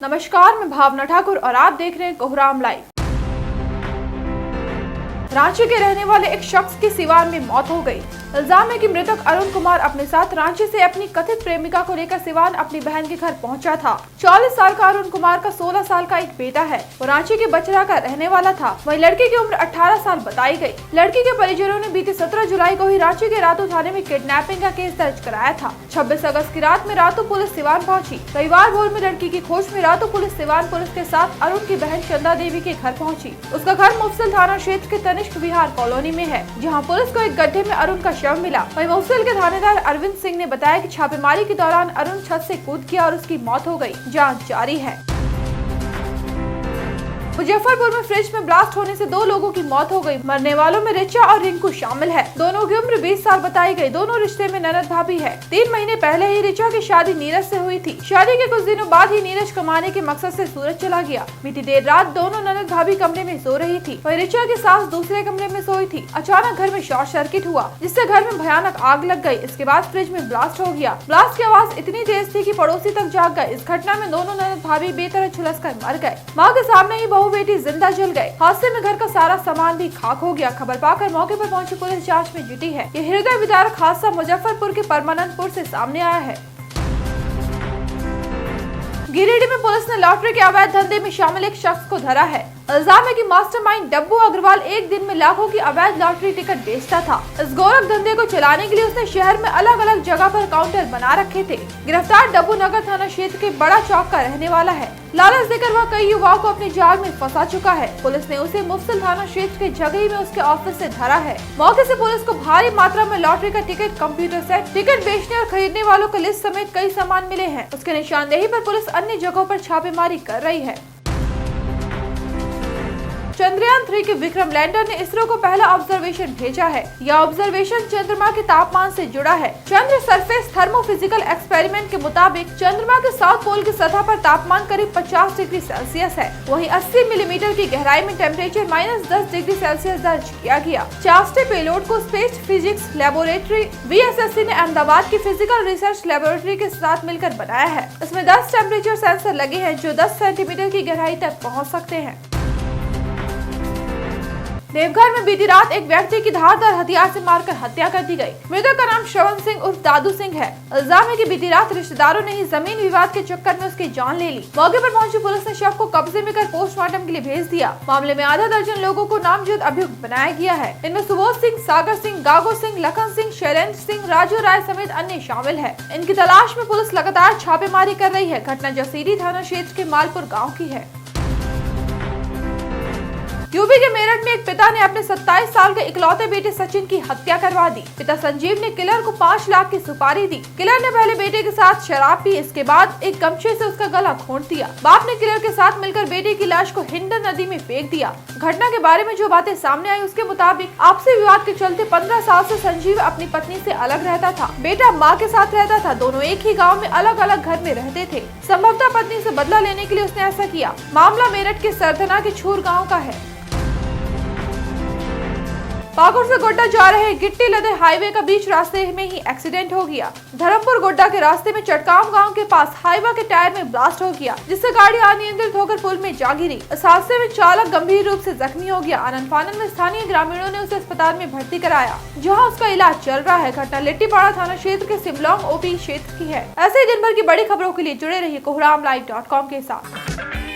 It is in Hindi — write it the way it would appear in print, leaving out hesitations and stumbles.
नमस्कार, मैं भावना ठाकुर और आप देख रहे हैं कोहराम लाइव। रांची के रहने वाले एक शख्स की सिवान में मौत हो गई। इल्जाम है कि मृतक अरुण कुमार अपने साथ रांची से अपनी कथित प्रेमिका को लेकर सिवान अपनी बहन के घर पहुंचा था। 40 साल का अरुण कुमार का 16 साल का एक बेटा है। वो रांची के बचरा का रहने वाला था। वहीं लड़की की उम्र 18 साल बताई गई। लड़की के परिजनों ने बीते 17 जुलाई को ही रांची के रातू थाने में किडनैपिंग का केस दर्ज कराया था। 26 अगस्त की रात में रातू पुलिस सिवान पहुंची। रविवार भोर में लड़की की खोज में रातू पुलिस सिवान पुलिस के साथ अरुण की बहन चंदा देवी के घर पहुंची। उसका घर मुफस्सिल थाना क्षेत्र के तनिष्क विहार कॉलोनी में है, जहां पुलिस को एक गड्ढे में अरुण का शव मिला। वहीं मुफस्सिल के थानेदार अरविंद सिंह ने बताया कि छापेमारी के दौरान अरुण छत से कूद गया और उसकी मौत हो गई। जांच जारी है। मुजफ्फरपुर में फ्रिज में ब्लास्ट होने से 2 लोगों की मौत हो गई। मरने वालों में रिचा और रिंकू शामिल है। दोनों की उम्र 20 साल बताई गई। दोनों रिश्ते में ननद भाभी है। 3 महीने पहले ही रिचा की शादी नीरज से हुई थी। शादी के कुछ दिनों बाद ही नीरज कमाने के मकसद से सूरत चला गया। बीती देर रात दोनों ननद भाभी कमरे में सो रही थी। वहीं रिचा की सास दूसरे कमरे में सोई थी। अचानक घर में शॉर्ट सर्किट हुआ, जिससे घर में भयानक आग लग गई। इसके बाद फ्रिज में ब्लास्ट हो गया। ब्लास्ट की आवाज इतनी तेज थी कि पड़ोसी तक जाग गए। इस घटना में दोनों ननद भाभी बेतरह झुलस कर मर गए। माँ के सामने ही बहू बेटी जिंदा जल गए। हादसे में घर का सारा सामान भी खाक हो गया। खबर पाकर मौके पर पहुंची पुलिस जांच में जुटी है। ये हृदय विदारक हादसा मुजफ्फरपुर के परमानंदपुर से सामने आया है। गिरिडीह में पुलिस ने लॉटरी के अवैध धंधे में शामिल एक शख्स को धरा है। इल्जाम है कि मास्टरमाइंड डब्बू अग्रवाल एक दिन में लाखों की अवैध लॉटरी टिकट बेचता था। इस गोरख धंधे को चलाने के लिए उसने शहर में अलग अलग जगह पर काउंटर बना रखे थे। गिरफ्तार डब्बू नगर थाना क्षेत्र के बड़ा चौक का रहने वाला है। लालच देकर वह कई युवाओं को अपने जाल में फंसा चुका है। पुलिस ने उसे मुफस्सिल थाना क्षेत्र के जगही में उसके ऑफिस से धरा है। मौके से पुलिस को भारी मात्रा में लॉटरी का टिकट, कंप्यूटर सेट, टिकट बेचने और खरीदने वालों की लिस्ट समेत कई सामान मिले हैं। उसके निशानदेही पर पुलिस अन्य जगहों पर छापेमारी कर रही है। चंद्रयान 3 के विक्रम लैंडर ने इसरो को पहला ऑब्जर्वेशन भेजा है। यह ऑब्जर्वेशन चंद्रमा के तापमान से जुड़ा है। चंद्र सरफेस थर्मोफिजिकल एक्सपेरिमेंट के मुताबिक चंद्रमा के साउथ पोल की सतह पर तापमान करीब 50 डिग्री सेल्सियस है। वहीं 80 मिलीमीटर की गहराई में टेम्परेचर -10 डिग्री सेल्सियस दर्ज किया गया। चास्टे पेलोड को स्पेस फिजिक्स लेबोरेटरी VSSC ने अहमदाबाद की फिजिकल रिसर्च लेबोरेटरी के साथ मिलकर बनाया है। इसमें 10 टेम्परेचर सेंसर लगे हैं, जो 10 सेंटीमीटर की गहराई तक पहुँच सकते हैं। देवघर में बीती रात एक व्यक्ति की धारदार हथियार से मारकर हत्या कर दी गई। मृतक का नाम श्रवण सिंह उर्फ दादू सिंह है। इल्जाम है कि बीती रात रिश्तेदारों ने ही जमीन विवाद के चक्कर में उसकी जान ले ली। मौके पर पहुंची पुलिस ने शव को कब्जे में कर पोस्टमार्टम के लिए भेज दिया। मामले में आधा दर्जन लोगों को नामजद अभियुक्त बनाया गया है। इनमें सुबोध सिंह, सागर सिंह, गागो सिंह, लखन सिंह, शैलेंद्र सिंह, राजू राय समेत अन्य शामिल है। इनकी तलाश में पुलिस लगातार छापेमारी कर रही है। घटना जसीरी थाना क्षेत्र के मालपुर गाँव की है। यूपी के मेरठ में एक पिता ने अपने 27 साल के इकलौते बेटे सचिन की हत्या करवा दी। पिता संजीव ने किलर को 5 लाख की सुपारी दी। किलर ने पहले बेटे के साथ शराब पी, इसके बाद एक गमछे से उसका गला घोंट दिया। बाप ने किलर के साथ मिलकर बेटे की लाश को हिंडन नदी में फेंक दिया। घटना के बारे में जो बातें सामने आई, उसके मुताबिक आपसी विवाद के चलते 15 साल से संजीव अपनी पत्नी से अलग रहता था। बेटा माँ के साथ रहता था। दोनों एक ही गाँव में अलग अलग घर में रहते थे। संभवतः पत्नी से बदला लेने के लिए उसने ऐसा किया। मामला मेरठ के सरधना के छूर गाँव का है। पाकुड़ से गोड्डा जा रहे गिट्टी लदे हाईवे का बीच रास्ते में ही एक्सीडेंट हो गया। धर्मपुर गोड्डा के रास्ते में चटकाम गांव के पास हाईवा के टायर में ब्लास्ट हो गया, जिससे गाड़ी अनियंत्रित होकर पुल में जा गिरी। इस हादसे में चालक गंभीर रूप से जख्मी हो गया। आनंद फानन में स्थानीय ग्रामीणों ने उसे अस्पताल में भर्ती कराया, जहाँ उसका इलाज चल रहा है। घटना लिट्टीपाड़ा थाना क्षेत्र के सिमलोंग OP क्षेत्र की है। ऐसे ही दिन भर की बड़ी खबरों के लिए जुड़े रहिए कोहरामलाइव.com के साथ।